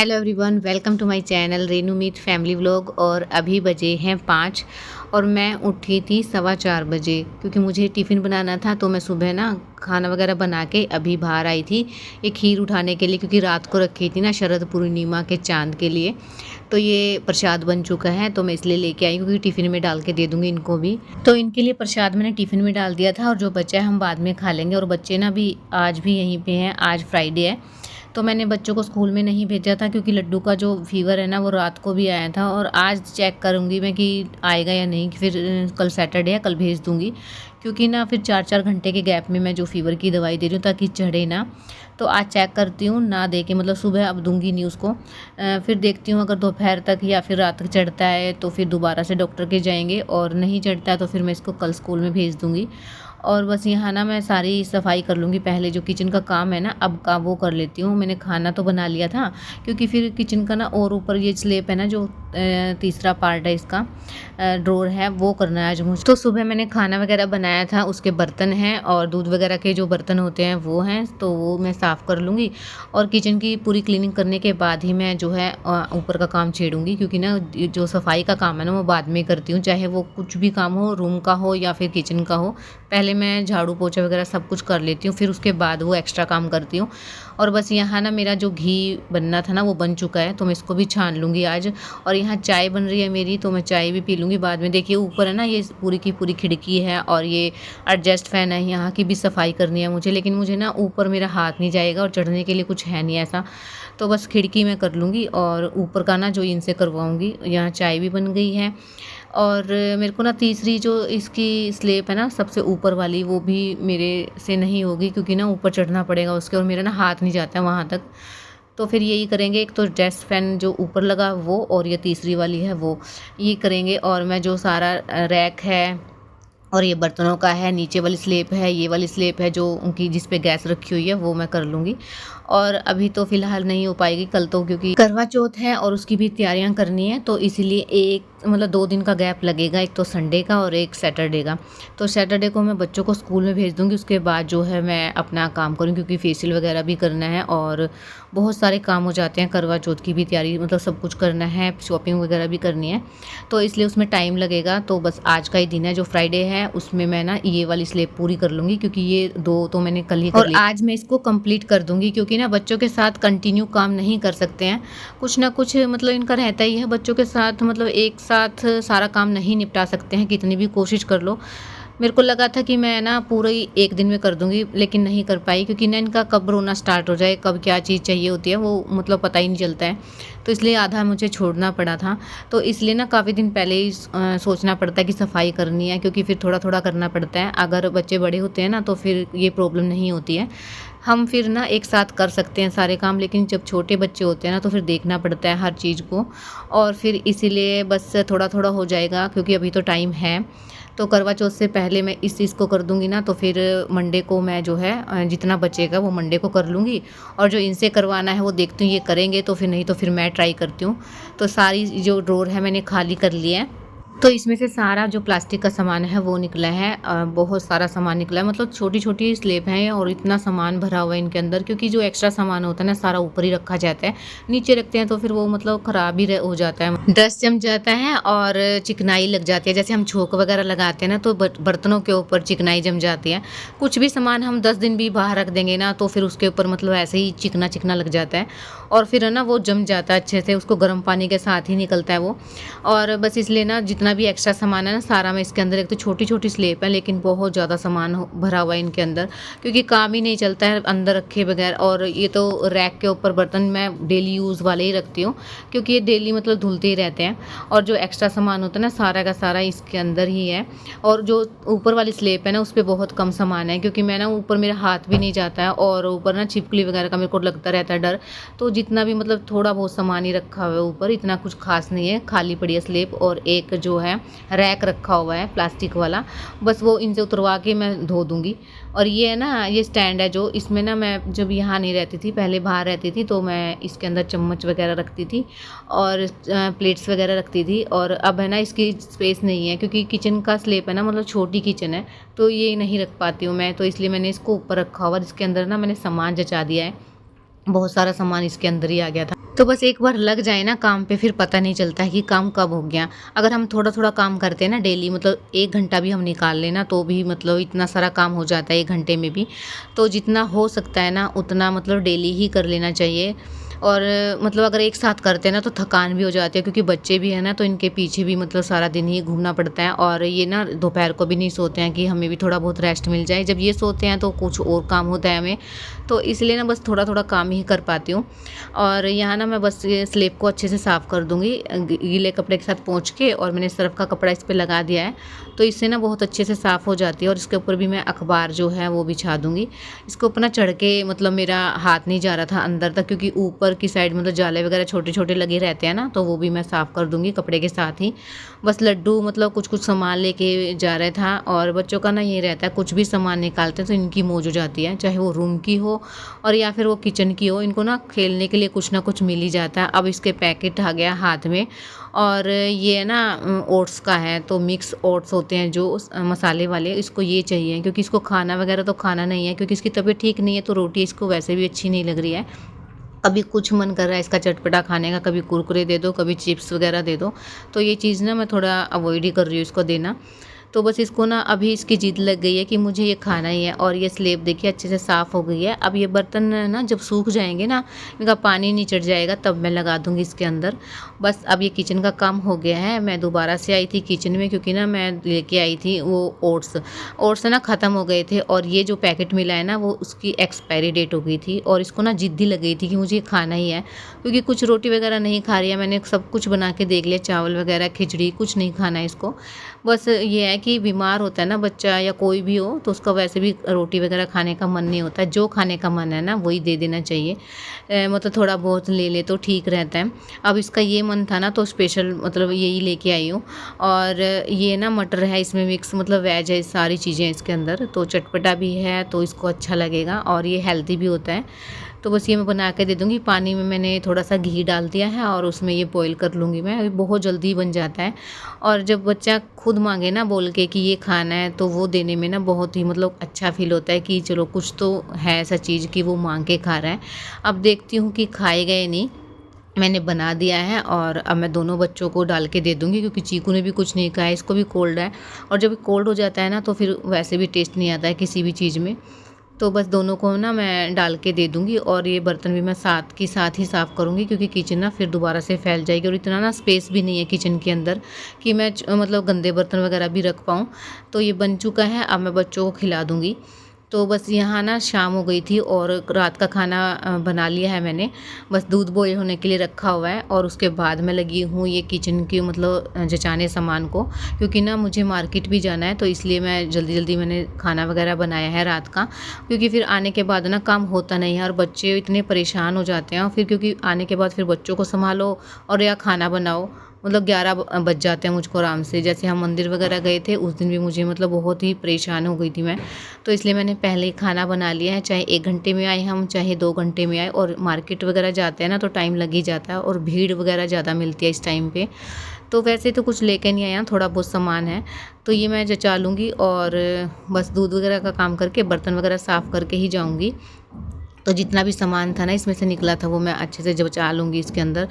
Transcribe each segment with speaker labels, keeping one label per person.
Speaker 1: Hello everyone, welcome to my channel Renu Meet family vlog. और अभी बजे हैं 5 और मैं उठी थी 4:15 बजे क्योंकि मुझे टिफ़िन बनाना था। तो मैं सुबह ना खाना वगैरह बना के अभी बाहर आई थी ये खीर उठाने के लिए, क्योंकि रात को रखी थी ना शरद पूर्णिमा के चांद के लिए। तो ये प्रसाद बन चुका है तो मैं इसलिए लेके आई क्योंकि टिफ़िन में डाल के दे दूँगी इनको भी। तो इनके लिए प्रसाद मैंने टिफ़िन में डाल दिया था और जो बचा है हम बाद में खा लेंगे। और बच्चे ना भी आज भी यहीं पे हैं, आज फ्राइडे है तो मैंने बच्चों को स्कूल में नहीं भेजा था क्योंकि लड्डू का जो फ़ीवर है ना वो रात को भी आया था। और आज चेक करूँगी मैं कि आएगा या नहीं, फिर कल सैटरडे है, कल भेज दूँगी। क्योंकि ना फिर 4-4 घंटे के गैप में मैं जो फ़ीवर की दवाई दे रही हूँ ताकि चढ़े ना। तो आज चेक करती हूँ, ना दे के मतलब सुबह अब दूँगी नहीं उसको। फिर देखती हूँ अगर दोपहर तक या फिर रात तक चढ़ता है तो फिर दोबारा से डॉक्टर के जाएंगे, और नहीं चढ़ता है तो फिर मैं इसको कल स्कूल में भेज दूँगी। और बस यहाँ ना मैं सारी सफाई कर लूँगी, पहले जो किचन का काम है ना अब का वो कर लेती हूँ। मैंने खाना तो बना लिया था क्योंकि फिर किचन का ना और ऊपर ये स्लैब है ना जो तीसरा पार्ट है इसका, ड्रॉर है, वो करना है आज मुझे। तो सुबह मैंने खाना वगैरह बनाया था, उसके बर्तन हैं और दूध वगैरह के जो बर्तन होते हैं वो हैं, तो वो मैं साफ़ कर लूँगी। और किचन की पूरी क्लीनिंग करने के बाद ही मैं जो है ऊपर का काम छेड़ूँगी, क्योंकि ना जो सफाई का काम है ना वो बाद में करती हूँ, चाहे वो कुछ भी काम हो, रूम का हो या फिर किचन का हो। पहले मैं झाड़ू पोछा वगैरह सब कुछ कर लेती हूँ, फिर उसके बाद वो एक्स्ट्रा काम करती हूँ। और बस यहाँ ना मेरा जो घी बनना था ना वो बन चुका है तो मैं इसको भी छान लूँगी आज। और यहाँ चाय बन रही है मेरी, तो मैं चाय भी पी लूँगी बाद में। देखिए ऊपर है ना ये पूरी की पूरी खिड़की है और ये एडजस्ट फैन है, यहाँ की भी सफाई करनी है मुझे। लेकिन मुझे ना ऊपर मेरा हाथ नहीं जाएगा और चढ़ने के लिए कुछ है नहीं ऐसा, तो बस खिड़की में कर लूँगी और ऊपर का ना जो इनसे करवाऊँगी। यहाँ चाय भी बन गई है। और मेरे को ना तीसरी जो इसकी स्लेब है ना सबसे ऊपर वाली, वो भी मेरे से नहीं होगी क्योंकि ना ऊपर चढ़ना पड़ेगा उसके, और मेरा ना हाथ नहीं जाता है वहाँ तक। तो फिर यही करेंगे, एक तो डेस्क फैन जो ऊपर लगा वो, और ये तीसरी वाली है वो, ये करेंगे। और मैं जो सारा रैक है और ये बर्तनों का है, नीचे वाली स्लेब है, ये वाली स्लेब है जो उनकी जिस पे गैस रखी हुई है, वो मैं कर लूँगी। और अभी तो फ़िलहाल नहीं हो पाएगी, कल तो क्योंकि करवा चौथ है और उसकी भी तैयारियां करनी है, तो इसीलिए एक मतलब 2 दिन का गैप लगेगा, एक तो संडे का और एक सैटरडे का। तो सैटरडे को मैं बच्चों को स्कूल में भेज दूँगी, उसके बाद जो है मैं अपना काम करूँ क्योंकि फेशियल वगैरह भी करना है और बहुत सारे काम हो जाते हैं। करवा चौथ की भी तैयारी मतलब सब कुछ करना है, शॉपिंग वगैरह भी करनी है, तो इसलिए उसमें टाइम लगेगा। तो बस आज का ही दिन है जो फ्राइडे है, उसमें मैं ना ये वाली स्लेब पूरी कर लूँगी क्योंकि ये 2 तो मैंने कल ही कर ली। और आज मैं इसको कंप्लीट कर दूँगी क्योंकि ना बच्चों के साथ कंटिन्यू काम नहीं कर सकते हैं, कुछ ना कुछ मतलब इनका रहता ही है बच्चों के साथ, मतलब एक साथ सारा काम नहीं निपटा सकते हैं कितनी भी कोशिश कर लो। मेरे को लगा था कि मैं ना पूरे एक दिन में कर दूंगी, लेकिन नहीं कर पाई क्योंकि ना इनका कब रोना स्टार्ट हो जाए, कब क्या चीज़ चाहिए होती है वो मतलब पता ही नहीं चलता है, तो इसलिए आधा मुझे छोड़ना पड़ा था। तो इसलिए ना काफ़ी दिन पहले ही सोचना पड़ता है कि सफाई करनी है, क्योंकि फिर थोड़ा थोड़ा करना पड़ता है। अगर बच्चे बड़े होते हैं ना तो फिर ये प्रॉब्लम नहीं होती है, हम फिर ना एक साथ कर सकते हैं सारे काम। लेकिन जब छोटे बच्चे होते हैं ना तो फिर देखना पड़ता है हर चीज़ को, और फिर इसीलिए बस थोड़ा थोड़ा हो जाएगा क्योंकि अभी तो टाइम है। तो करवा चौथ से पहले मैं इस चीज़ को कर दूंगी ना, तो फिर मंडे को मैं जो है जितना बचेगा वो मंडे को कर लूँगी। और जो इनसे करवाना है वो देखती हूँ ये करेंगे, तो फिर नहीं तो फिर मैं ट्राई करती हूँ। तो सारी जो ड्रॉर है मैंने खाली कर लिया है, तो इसमें से सारा जो प्लास्टिक का सामान है वो निकला है, बहुत सारा सामान निकला है, मतलब छोटी छोटी स्लेब हैं और इतना सामान भरा हुआ है इनके अंदर। क्योंकि जो एक्स्ट्रा सामान होता है ना सारा ऊपर ही रखा जाता है, नीचे रखते हैं तो फिर वो मतलब ख़राब ही हो जाता है, डस्ट जम जाता है और चिकनाई लग जाती है। जैसे हम छोंक वगैरह लगाते हैं ना तो बर्तनों के ऊपर चिकनाई जम जाती है। कुछ भी सामान हम 10 दिन भी बाहर रख देंगे ना तो फिर उसके ऊपर मतलब ऐसे ही चिकना चिकना लग जाता है और फिर है ना वो जम जाता है अच्छे से, उसको गर्म पानी के साथ ही निकलता है वो। और बस इसलिए ना जितना भी एक्स्ट्रा सामान है ना सारा मैं इसके अंदर, एक तो छोटी छोटी स्लेब है लेकिन बहुत ज़्यादा सामान भरा हुआ है इनके अंदर, क्योंकि काम ही नहीं चलता है अंदर रखे बगैर। और ये तो रैक के ऊपर बर्तन मैं डेली यूज़ वाले ही रखती हूँ क्योंकि ये डेली मतलब धुलते ही रहते हैं। और जो एक्स्ट्रा सामान होता है ना सारा का सारा इसके अंदर ही है। और जो ऊपर वाली स्लेब है ना उस पर बहुत कम सामान है क्योंकि मैं ना ऊपर मेरा हाथ भी नहीं जाता है और ऊपर ना छिपकली वगैरह का मेरे को लगता रहता है डर। तो जितना भी मतलब थोड़ा बहुत सामान ही रखा हुआ है ऊपर, इतना कुछ खास नहीं है, खाली पड़ी है स्लेब। और एक जो है रैक रखा हुआ है प्लास्टिक वाला, बस वो इनसे उतरवा के मैं धो दूँगी। और ये है ना ये स्टैंड है जो, इसमें ना मैं जब यहाँ नहीं रहती थी, पहले बाहर रहती थी, तो मैं इसके अंदर चम्मच वगैरह रखती थी और प्लेट्स वगैरह रखती थी। और अब है ना इसकी स्पेस नहीं है क्योंकि किचन का स्लेब है ना, मतलब छोटी किचन है तो ये नहीं रख पाती हूँ मैं, तो इसलिए मैंने इसको ऊपर रखा हुआ। इसके अंदर ना मैंने सामान जचा दिया है, बहुत सारा सामान इसके अंदर ही आ गया था। तो बस एक बार लग जाए ना काम पे, फिर पता नहीं चलता है कि काम कब हो गया। अगर हम थोड़ा-थोड़ा काम करते हैं ना डेली, मतलब 1 घंटा भी हम निकाल लें ना, तो भी मतलब इतना सारा काम हो जाता है 1 घंटे में भी। तो जितना हो सकता है ना उतना मतलब डेली ही कर लेना चाहिए। और मतलब अगर एक साथ करते हैं ना तो थकान भी हो जाती है, क्योंकि बच्चे भी हैं ना, तो इनके पीछे भी मतलब सारा दिन ही घूमना पड़ता है। और ये ना दोपहर को भी नहीं सोते हैं कि हमें भी थोड़ा बहुत रेस्ट मिल जाए। जब ये सोते हैं तो कुछ और काम होता है हमें, तो इसलिए ना बस थोड़ा-थोड़ा काम ही कर पाती हूँ। और यहाँ ना मैं बस ये स्लेब को अच्छे से साफ़ कर दूँगी गीले कपड़े के साथ पोंछ के, और मैंने सर्फ़ का कपड़ा इस पे लगा दिया है, तो इससे ना बहुत अच्छे से साफ़ हो जाती है। और इसके ऊपर भी मैं अखबार जो है वो बिछा दूँगी। इसके ऊपर ना चढ़ के मतलब मेरा हाथ नहीं जा रहा था अंदर तक, क्योंकि ऊपर की साइड मतलब जाले वगैरह छोटे-छोटे लगे रहते हैं ना, तो वो भी मैं साफ़ कर दूँगी कपड़े के साथ ही। बस लड्डू मतलब कुछ-कुछ सामान लेके जा रहा था, और बच्चों का ना ये रहता है कुछ भी सामान निकालते हैं तो इनकी मौज हो जाती है, चाहे वो रूम की हो और या फिर वो किचन की हो। इनको ना खेलने के लिए कुछ ना कुछ मिल ही जाता है। अब इसके पैकेट आ गया हाथ में, और ये ना ओट्स का है, तो मिक्स ओट्स होते हैं जो मसाले वाले, इसको ये चाहिए क्योंकि इसको खाना वगैरह तो खाना नहीं है, क्योंकि इसकी तबीयत ठीक नहीं है, तो रोटी इसको वैसे भी अच्छी नहीं लग रही है। कभी कुछ मन कर रहा है इसका चटपटा खाने का, कभी कुरकुरे दे दो, कभी चिप्स वगैरह दे दो, तो ये चीज़ ना मैं थोड़ा अवॉइड ही कर रही हूँ इसको देना। तो बस इसको ना अभी इसकी जिद लग गई है कि मुझे ये खाना ही है। और ये स्लेब देखिए अच्छे से साफ़ हो गई है। अब ये बर्तन ना जब सूख जाएंगे ना, इनका पानी निचड़ जाएगा, तब मैं लगा दूँगी इसके अंदर। बस अब ये किचन का काम हो गया है। मैं दोबारा से आई थी किचन में, क्योंकि ना मैं लेके आई थी वो ओट्स। ओट्स ना ख़त्म हो गए थे, और ये जो पैकेट मिला है ना वो उसकी एक्सपायरी डेट हो गई थी, और इसको ना ज़िद ही लग गई थी कि मुझे ये खाना ही है, क्योंकि कुछ रोटी वगैरह नहीं खा रही है। मैंने सब कुछ बना के देख लिया, चावल वगैरह, खिचड़ी, कुछ नहीं खाना है इसको। बस ये है कि बीमार होता है ना बच्चा या कोई भी हो, तो उसका वैसे भी रोटी वगैरह खाने का मन नहीं होता है। जो खाने का मन है ना वही दे देना चाहिए। मतलब थोड़ा बहुत ले ले तो ठीक रहता है। अब इसका ये मन था ना, तो स्पेशल मतलब यही लेके आई हूँ। और ये ना मटर है इसमें मिक्स, मतलब वेज है, सारी चीज़ें इसके अंदर, तो चटपटा भी है तो इसको अच्छा लगेगा, और ये हेल्दी भी होता है। तो बस ये मैं बना के दे दूँगी। पानी में मैंने थोड़ा सा घी डाल दिया है, और उसमें ये बॉईल कर लूँगी मैं। बहुत जल्दी बन जाता है। और जब बच्चा खुद मांगे ना बोल के कि ये खाना है, तो वो देने में ना बहुत ही मतलब अच्छा फ़ील होता है कि चलो कुछ तो है ऐसा चीज़ कि वो मांग के खा रहा है। अब देखती हूँ कि खाएगा या नहीं। मैंने बना दिया है, और अब मैं दोनों बच्चों को डाल के दे दूँगी, क्योंकि चीकू ने भी कुछ नहीं खाया, इसको भी कोल्ड है। और जब कोल्ड हो जाता है ना, तो फिर वैसे भी टेस्ट नहीं आता है किसी भी चीज़ में। तो बस दोनों को ना मैं डाल के दे दूँगी, और ये बर्तन भी मैं साथ के साथ ही साफ़ करूँगी, क्योंकि किचन ना फिर दोबारा से फैल जाएगी, और इतना ना स्पेस भी नहीं है किचन के अंदर कि मैं मतलब गंदे बर्तन वगैरह भी रख पाऊँ। तो ये बन चुका है, अब मैं बच्चों को खिला दूँगी। तो बस यहाँ ना शाम हो गई थी, और रात का खाना बना लिया है मैंने। बस दूध बॉयल होने के लिए रखा हुआ है, और उसके बाद मैं लगी हूँ ये किचन की मतलब जचाने सामान को, क्योंकि ना मुझे मार्केट भी जाना है, तो इसलिए मैं जल्दी-जल्दी मैंने खाना वगैरह बनाया है रात का। क्योंकि फिर आने के बाद ना काम होता नहीं है, और बच्चे इतने परेशान हो जाते हैं, और फिर क्योंकि आने के बाद फिर बच्चों को सँभालो और या खाना बनाओ, मतलब 11 बज जाते हैं मुझको आराम से। जैसे हम मंदिर वगैरह गए थे उस दिन भी मुझे मतलब बहुत ही परेशान हो गई थी मैं। तो इसलिए मैंने पहले ही खाना बना लिया है, चाहे 1 घंटे में आए हम, चाहे 2 घंटे में आए। और मार्केट वगैरह जाते हैं ना तो टाइम लग ही जाता है, और भीड़ वगैरह ज़्यादा मिलती है इस टाइम पे। तो वैसे तो कुछ लेके नहीं आया, थोड़ा बहुत सामान है, तो ये मैं जचा लूँगी, और बस दूध वगैरह का काम करके बर्तन वगैरह साफ़ करके ही जाऊँगी। तो जितना भी सामान था ना इसमें से निकला था, वो मैं अच्छे से बचा लूँगी इसके अंदर।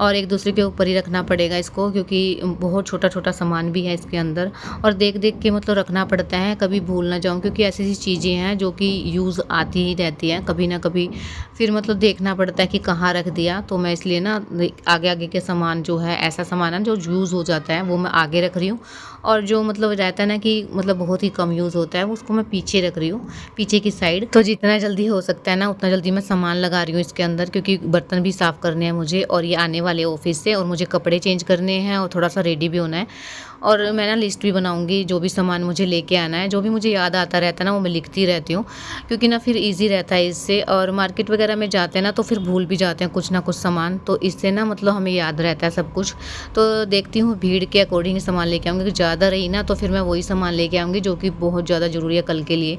Speaker 1: और एक दूसरे के ऊपर ही रखना पड़ेगा इसको, क्योंकि बहुत छोटा-छोटा सामान भी है इसके अंदर, और देख-देख के मतलब रखना पड़ता है, कभी भूल ना जाऊँ, क्योंकि ऐसी-ऐसी चीज़ें हैं जो कि यूज़ आती ही रहती हैं कभी ना कभी। फिर मतलब देखना पड़ता है कि कहाँ रख दिया, तो मैं इसलिए ना आगे-आगे के सामान जो है, ऐसा सामान है जो यूज़ हो जाता है, वो मैं आगे रख रही हूँ। और जो मतलब रहता है ना कि मतलब बहुत ही कम यूज़ होता है, उसको मैं पीछे रख रही हूँ, पीछे की साइड। तो जितना जल्दी हो सकता है ना उतना जल्दी मैं सामान लगा रही हूँ इसके अंदर, क्योंकि बर्तन भी साफ़ करने हैं मुझे, और ये आने वाले ऑफिस से, और मुझे कपड़े चेंज करने हैं, और थोड़ा सा रेडी भी होना है। और मैं ना लिस्ट भी बनाऊँगी, जो भी सामान मुझे लेके आना है, जो भी मुझे याद आता रहता है ना वो मैं लिखती रहती हूँ, क्योंकि ना फिर ईज़ी रहता है इससे। और मार्केट वगैरह में जाते हैं ना तो फिर भूल भी जाते हैं कुछ ना कुछ सामान, तो इससे ना मतलब हमें याद रहता है सब कुछ। तो देखती हूँ भीड़ के अकॉर्डिंग सामान लेके आऊँगी, अगर ज़्यादा रही ना तो फिर मैं वही सामान लेके आऊँगी जो कि बहुत ज़्यादा ज़रूरी है कल के लिए,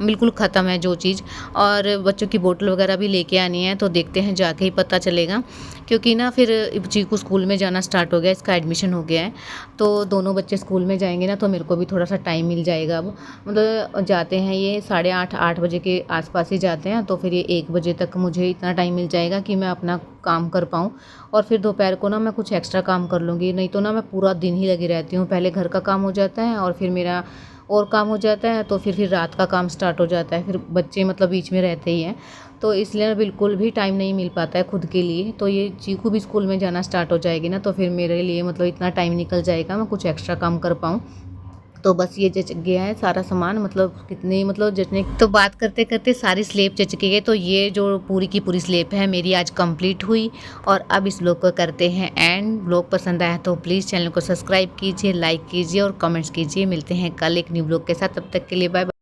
Speaker 1: बिल्कुल ख़त्म है जो चीज़। और बच्चों की बोतल वगैरह भी लेके आनी है, तो देखते हैं जाके ही पता चलेगा। क्योंकि ना फिर चीकू स्कूल में जाना स्टार्ट हो गया, इसका एडमिशन हो गया है, तो दोनों बच्चे स्कूल में जाएंगे ना, तो मेरे को भी थोड़ा सा टाइम मिल जाएगा। अब मतलब जाते हैं ये 8:30 बजे के आसपास ही जाते हैं, तो फिर ये 1 बजे तक मुझे इतना टाइम मिल जाएगा कि मैं अपना काम कर पाऊँ। और फिर दोपहर को ना मैं कुछ एक्स्ट्रा काम कर लूँगी, नहीं तो ना मैं पूरा दिन ही लगी रहती हूँ। पहले घर का काम हो जाता है और फिर मेरा और काम हो जाता है, तो फिर रात का काम स्टार्ट हो जाता है, फिर बच्चे मतलब बीच में रहते ही हैं, तो इसलिए बिल्कुल भी टाइम नहीं मिल पाता है खुद के लिए। तो ये चीकू भी स्कूल में जाना स्टार्ट हो जाएगी ना, तो फिर मेरे लिए मतलब इतना टाइम निकल जाएगा, मैं कुछ एक्स्ट्रा काम कर पाऊँ। तो बस ये जच गया है सारा सामान, मतलब कितनी मतलब जचने, तो बात करते करते सारी स्लेब जच गई है। तो ये जो पूरी की पूरी स्लेब है मेरी आज कंप्लीट हुई। और अब इस ब्लॉग को करते हैं एंड। ब्लॉग पसंद आया तो प्लीज़ चैनल को सब्सक्राइब कीजिए, लाइक कीजिए और कमेंट्स कीजिए। मिलते हैं कल एक न्यू ब्लॉग के साथ, तब तक के लिए बाय।